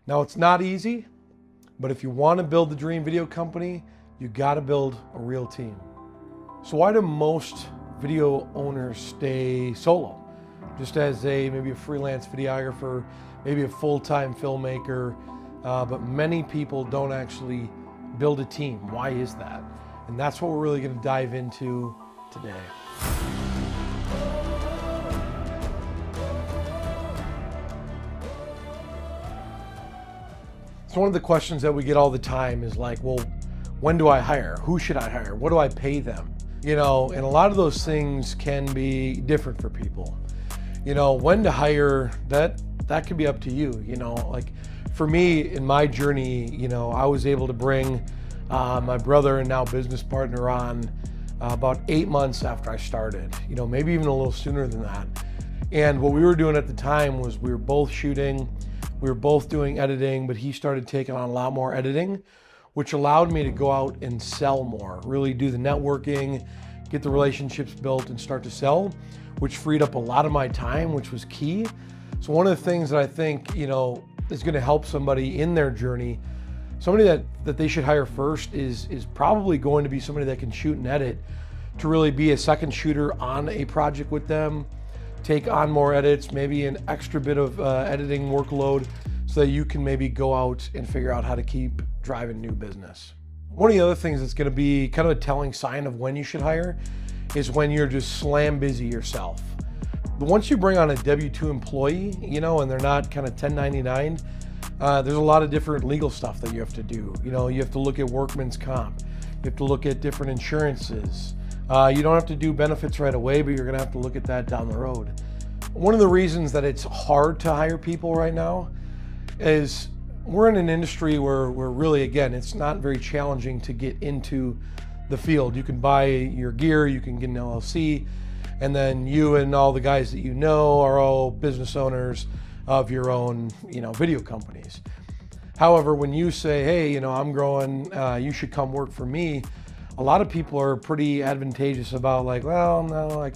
Now, it's not easy, but if you want to build the dream video company, you got to build a real team. So why do most video owners stay solo? Just as maybe a freelance videographer, maybe a full-time filmmaker, but many people don't actually build a team. Why is that? And that's what we're really going to dive into today. So one of the questions that we get all the time is like, well, when do I hire? Who should I hire? What do I pay them? And a lot of those things can be different for people. When to hire, that could be up to you. Like for me, in my journey, I was able to bring my brother and now business partner on about 8 months after I started, maybe even a little sooner than that. And what we were doing at the time was we were both shooting, we were both doing editing, but he started taking on a lot more editing, which allowed me to go out and sell more, really do the networking, get the relationships built and start to sell, which freed up a lot of my time, which was key. So one of the things that I think, is gonna help somebody in their journey, somebody that they should hire first is probably going to be somebody that can shoot and edit, to really be a second shooter on a project with them, take on more edits, maybe an extra bit of editing workload, so that you can maybe go out and figure out how to keep driving new business. One of the other things that's going to be kind of a telling sign of when you should hire is when you're just slam busy yourself. But once you bring on a W-2 employee, and they're not kind of 1099, there's a lot of different legal stuff that you have to do. You have to look at workman's comp. You have to look at different insurances. You don't have to do benefits right away, but you're gonna have to look at that down the road. One of the reasons that it's hard to hire people right now is we're in an industry where really, again, it's not very challenging to get into the field. You can buy your gear, you can get an LLC, and then you and all the guys that are all business owners of your own, video companies. However, when you say, hey, I'm growing, you should come work for me, a lot of people are pretty advantageous about like, well, no, like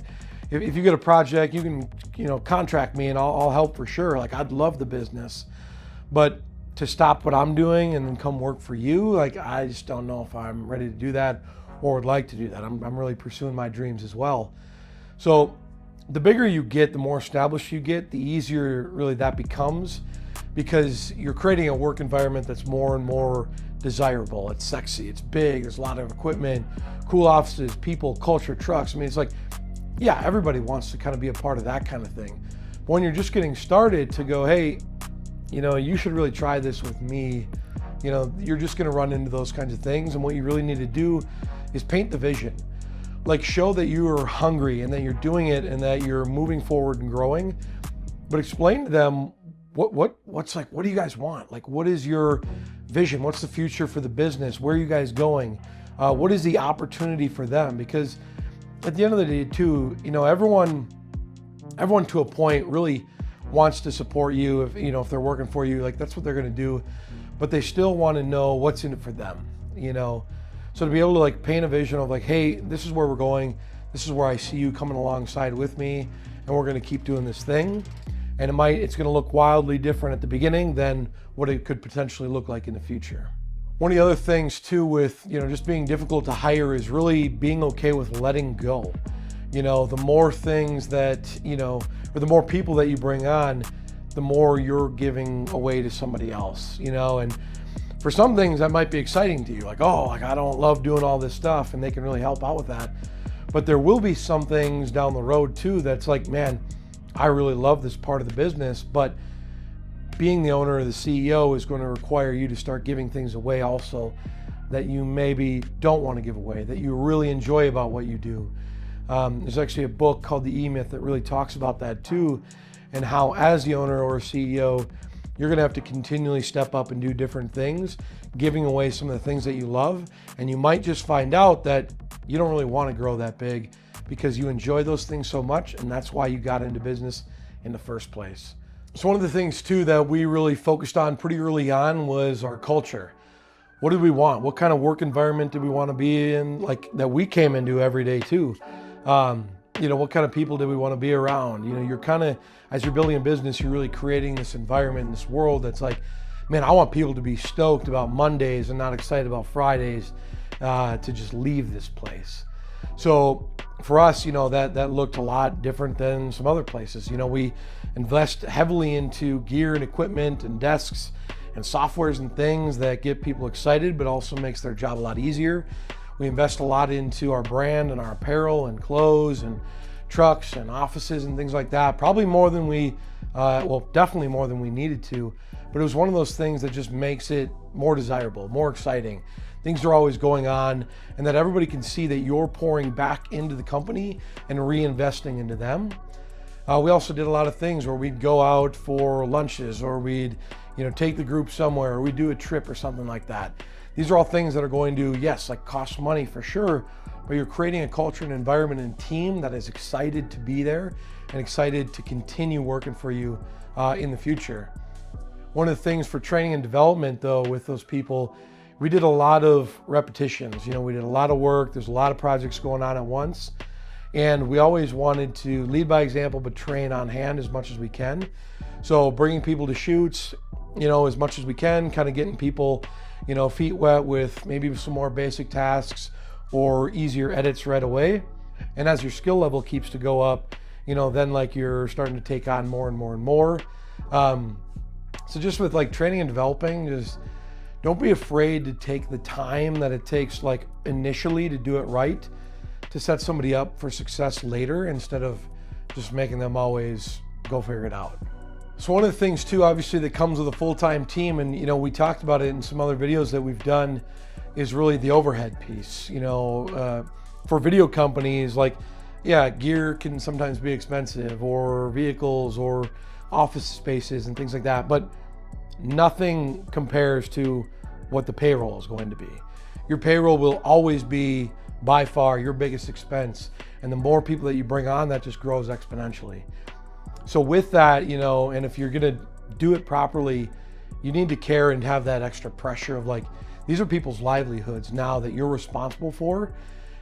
if you get a project, you can, contract me and I'll help for sure. Like I'd love the business, but to stop what I'm doing and then come work for you, like I just don't know if I'm ready to do that or would like to do that. I'm really pursuing my dreams as well. So the bigger you get, the more established you get, the easier really that becomes, because you're creating a work environment that's more and more desirable. It's sexy, it's big, there's a lot of equipment, cool offices, people, culture, trucks. I mean, it's like, yeah, everybody wants to kind of be a part of that kind of thing. But when you're just getting started, to go, hey, you should really try this with me, you're just gonna run into those kinds of things. And what you really need to do is paint the vision. Like show that you are hungry and that you're doing it and that you're moving forward and growing, but explain to them what do you guys want? Like, what is your vision? What's the future for the business? Where are you guys going? What is the opportunity for them? Because at the end of the day too, everyone to a point really wants to support you if they're working for you, like that's what they're gonna do, but they still want to know what's in it for them, So to be able to like paint a vision of like, hey, this is where we're going, this is where I see you coming alongside with me, and we're gonna keep doing this thing. And it's gonna look wildly different at the beginning than what it could potentially look like in the future. One of the other things too with, just being difficult to hire is really being okay with letting go. The more things that, or the more people that you bring on, the more you're giving away to somebody else, and for some things that might be exciting to you, like, oh, like I don't love doing all this stuff, and they can really help out with that. But there will be some things down the road too that's like, man, I really love this part of the business, but being the owner or the CEO is going to require you to start giving things away also that you maybe don't want to give away, that you really enjoy about what you do. There's actually a book called The E-Myth that really talks about that too, and how as the owner or CEO, you're gonna have to continually step up and do different things, giving away some of the things that you love, and you might just find out that you don't really want to grow that big because you enjoy those things so much, and that's why you got into business in the first place. So one of the things too that we really focused on pretty early on was our culture. What did we want? What kind of work environment did we want to be in, like that we came into every day too? What kind of people did we want to be around? You're kind of, as you're building a business, you're really creating this environment, this world that's like man, I want people to be stoked about Mondays and not excited about Fridays to just leave this place. So for us, that looked a lot different than some other places. We invest heavily into gear and equipment and desks and softwares and things that get people excited, but also makes their job a lot easier. We invest a lot into our brand and our apparel and clothes and trucks and offices and things like that. Probably more than definitely more than we needed to. But it was one of those things that just makes it more desirable, more exciting. Things are always going on, and that everybody can see that you're pouring back into the company and reinvesting into them. We also did a lot of things where we'd go out for lunches, or we'd take the group somewhere, or we'd do a trip or something like that. These are all things that are going to, yes, cost money for sure, but you're creating a culture and environment and team that is excited to be there and excited to continue working for you in the future. One of the things for training and development, though, with those people, we did a lot of repetitions. We did a lot of work. There's a lot of projects going on at once. And we always wanted to lead by example, but train on hand as much as we can. So bringing people to shoots, as much as we can, kind of getting people, feet wet with maybe some more basic tasks or easier edits right away. And as your skill level keeps to go up, then you're starting to take on more and more and more. So just with training and developing, just don't be afraid to take the time that it takes initially to do it right, to set somebody up for success later instead of just making them always go figure it out. So one of the things too, obviously, that comes with a full-time team, and we talked about it in some other videos that we've done, is really the overhead piece. For video companies, gear can sometimes be expensive, or vehicles, or office spaces and things like that, but nothing compares to what the payroll is going to be. Your payroll will always be by far your biggest expense, and the more people that you bring on, that just grows exponentially. So with that, and if you're gonna do it properly, you need to care and have that extra pressure of these are people's livelihoods now that you're responsible for,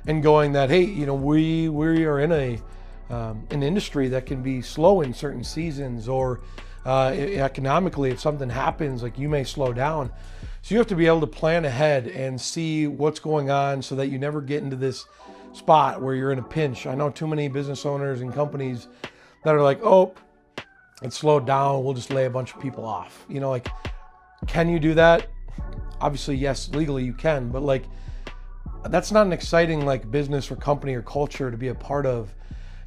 and going that, hey, we are in an industry that can be slow in certain seasons, or economically, if something happens, you may slow down. So you have to be able to plan ahead and see what's going on so that you never get into this spot where you're in a pinch. I know too many business owners and companies that are oh, it slowed down, we'll just lay a bunch of people off. Can you do that? Obviously, yes, legally you can, but that's not an exciting business or company or culture to be a part of.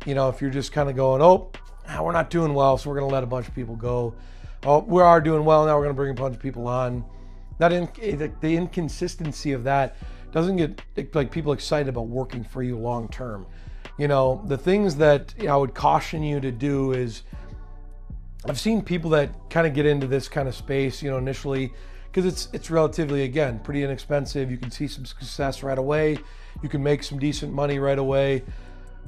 If you're just kind of going, oh, we're not doing well, so we're going to let a bunch of people go. Oh, we are doing well, now we're going to bring a bunch of people on. The inconsistency of that doesn't get people excited about working for you long term. The things that I would caution you to do is, I've seen people that kind of get into this kind of space, initially, because it's relatively, again, pretty inexpensive. You can see some success right away. You can make some decent money right away.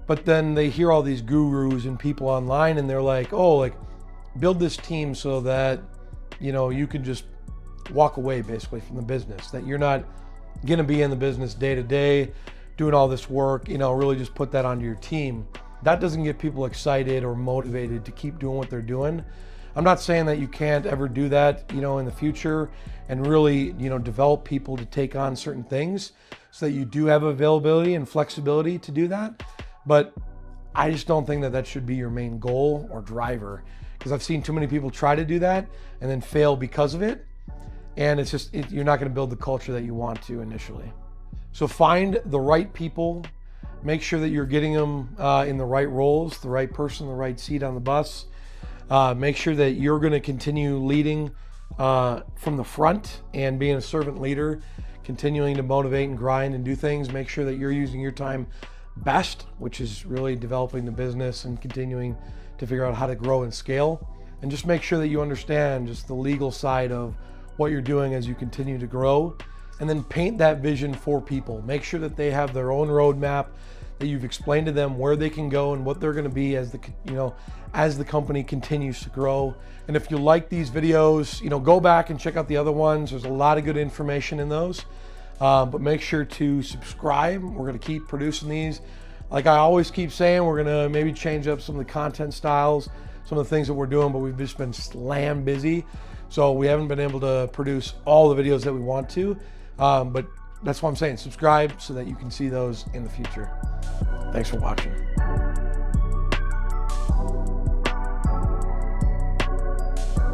But then they hear all these gurus and people online, and they're build this team so that, you can just walk away basically from the business, that you're not going to be in the business day to day, doing all this work, really just put that onto your team. That doesn't get people excited or motivated to keep doing what they're doing. I'm not saying that you can't ever do that, in the future, and really, develop people to take on certain things so that you do have availability and flexibility to do that. But I just don't think that should be your main goal or driver, because I've seen too many people try to do that and then fail because of it. And you're not going to build the culture that you want to initially. So find the right people, make sure that you're getting them in the right roles, the right person, the right seat on the bus. Make sure that you're going to continue leading from the front and being a servant leader, continuing to motivate and grind and do things. Make sure that you're using your time best, which is really developing the business and continuing to figure out how to grow and scale. And just make sure that you understand just the legal side of what you're doing as you continue to grow. And then paint that vision for people. Make sure that they have their own roadmap, that you've explained to them where they can go and what they're going to be as the company continues to grow. And if you like these videos, go back and check out the other ones. There's a lot of good information in those. But make sure to subscribe. We're going to keep producing these. Like I always keep saying, we're going to maybe change up some of the content styles some of the things that we're doing, but we've just been slam busy. So we haven't been able to produce all the videos that we want to. But that's why I'm saying subscribe so that you can see those in the future. Thanks for watching.